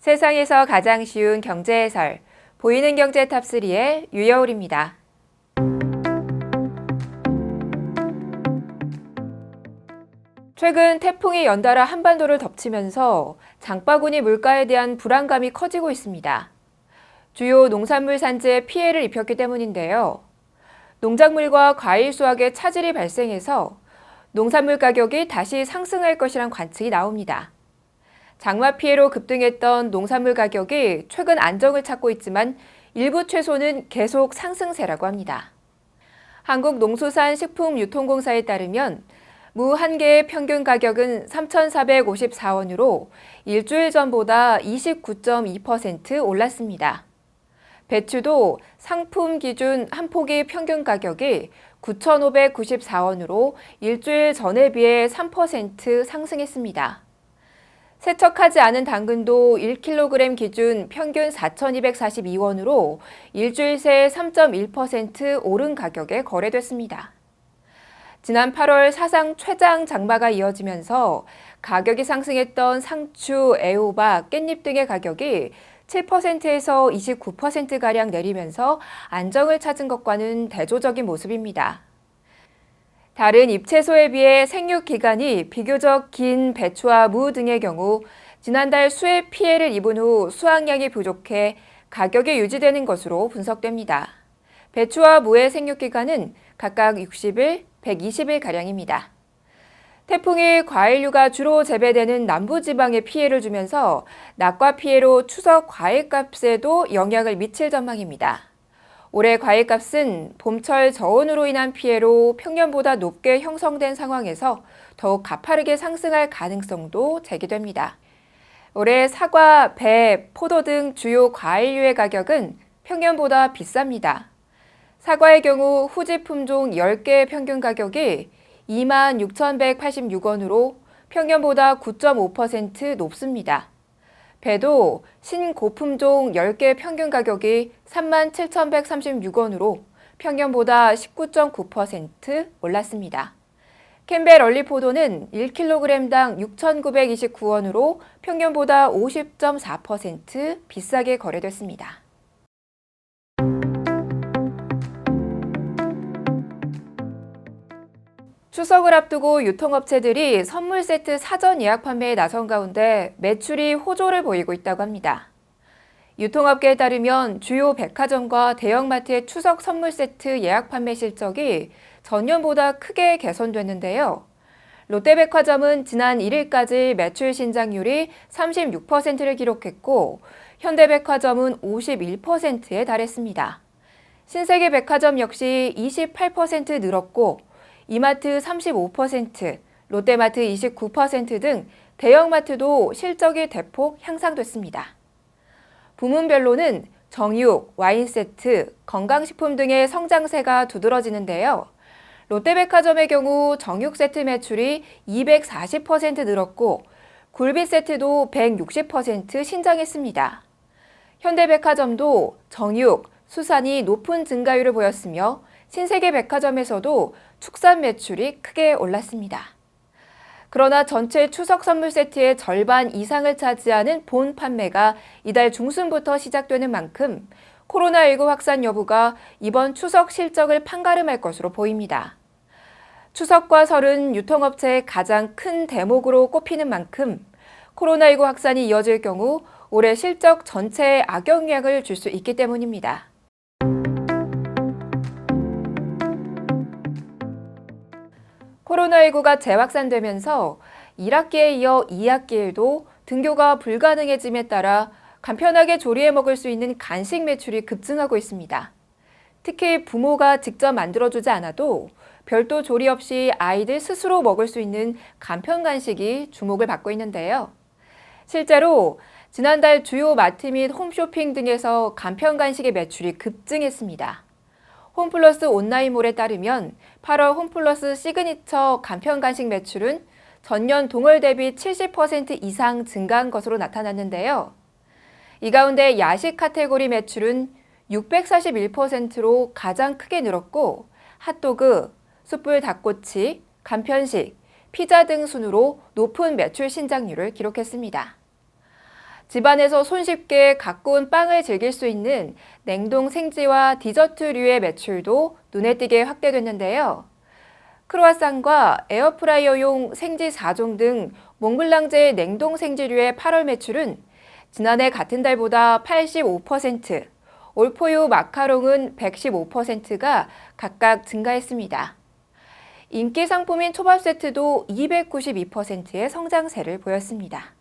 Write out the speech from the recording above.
세상에서 가장 쉬운 경제 해설, 보이는 경제 탑3의 유여울입니다. 최근 태풍이 연달아 한반도를 덮치면서 장바구니 물가에 대한 불안감이 커지고 있습니다. 주요 농산물 산지에 피해를 입혔기 때문인데요. 농작물과 과일 수확에 차질이 발생해서 농산물 가격이 다시 상승할 것이란 관측이 나옵니다. 장마 피해로 급등했던 농산물 가격이 최근 안정을 찾고 있지만 일부 채소는 계속 상승세라고 합니다. 한국농수산식품유통공사에 따르면 무 한 개의 평균 가격은 3,454원으로 일주일 전보다 29.2% 올랐습니다. 배추도 상품 기준 한 포기 평균 가격이 9,594원으로 일주일 전에 비해 3% 상승했습니다. 세척하지 않은 당근도 1kg 기준 평균 4,242원으로 일주일 새 3.1% 오른 가격에 거래됐습니다. 지난 8월 사상 최장 장마가 이어지면서 가격이 상승했던 상추, 애호박, 깻잎 등의 가격이 7%에서 29%가량 내리면서 안정을 찾은 것과는 대조적인 모습입니다. 다른 잎채소에 비해 생육 기간이 비교적 긴 배추와 무 등의 경우 지난달 수해 피해를 입은 후 수확량이 부족해 가격이 유지되는 것으로 분석됩니다. 배추와 무의 생육 기간은 각각 60일, 120일가량입니다. 태풍이 과일류가 주로 재배되는 남부지방에 피해를 주면서 낙과 피해로 추석 과일값에도 영향을 미칠 전망입니다. 올해 과일값은 봄철 저온으로 인한 피해로 평년보다 높게 형성된 상황에서 더욱 가파르게 상승할 가능성도 제기됩니다. 올해 사과, 배, 포도 등 주요 과일류의 가격은 평년보다 비쌉니다. 사과의 경우 후지 품종 10개의 평균 가격이 26,186원으로 평년보다 9.5% 높습니다. 배도 신고품종 10개 평균 가격이 37,136원으로 평년보다 19.9% 올랐습니다. 캠벨 얼리포도는 1kg당 6,929원으로 평년보다 50.4% 비싸게 거래됐습니다. 추석을 앞두고 유통업체들이 선물 세트 사전 예약 판매에 나선 가운데 매출이 호조를 보이고 있다고 합니다. 유통업계에 따르면 주요 백화점과 대형마트의 추석 선물 세트 예약 판매 실적이 전년보다 크게 개선됐는데요. 롯데백화점은 지난 1일까지 매출 신장률이 36%를 기록했고 현대백화점은 51%에 달했습니다. 신세계백화점 역시 28% 늘었고 이마트 35%, 롯데마트 29% 등 대형마트도 실적이 대폭 향상됐습니다. 부문별로는 정육, 와인 세트, 건강식품 등의 성장세가 두드러지는데요. 롯데백화점의 경우 정육 세트 매출이 240% 늘었고 굴비 세트도 160% 신장했습니다. 현대백화점도 정육, 수산이 높은 증가율을 보였으며 신세계백화점에서도 축산 매출이 크게 올랐습니다. 그러나 전체 추석 선물 세트의 절반 이상을 차지하는 본 판매가 이달 중순부터 시작되는 만큼 코로나19 확산 여부가 이번 추석 실적을 판가름할 것으로 보입니다. 추석과 설은 유통업체의 가장 큰 대목으로 꼽히는 만큼 코로나19 확산이 이어질 경우 올해 실적 전체에 악영향을 줄 수 있기 때문입니다. 코로나19가 재확산되면서 1학기에 이어 2학기에도 등교가 불가능해짐에 따라 간편하게 조리해 먹을 수 있는 간식 매출이 급증하고 있습니다. 특히 부모가 직접 만들어주지 않아도 별도 조리 없이 아이들 스스로 먹을 수 있는 간편 간식이 주목을 받고 있는데요. 실제로 지난달 주요 마트 및 홈쇼핑 등에서 간편 간식의 매출이 급증했습니다. 홈플러스 온라인몰에 따르면 8월 홈플러스 시그니처 간편 간식 매출은 전년 동월 대비 70% 이상 증가한 것으로 나타났는데요. 이 가운데 야식 카테고리 매출은 641%로 가장 크게 늘었고 핫도그, 숯불 닭꼬치, 간편식, 피자 등 순으로 높은 매출 신장률을 기록했습니다. 집안에서 손쉽게 가까운 빵을 즐길 수 있는 냉동 생지와 디저트류의 매출도 눈에 띄게 확대됐는데요. 크로와상과 에어프라이어용 생지 4종 등 몽블랑제 냉동 생지류의 8월 매출은 지난해 같은 달보다 85%, 올포유 마카롱은 115%가 각각 증가했습니다. 인기 상품인 초밥 세트도 292%의 성장세를 보였습니다.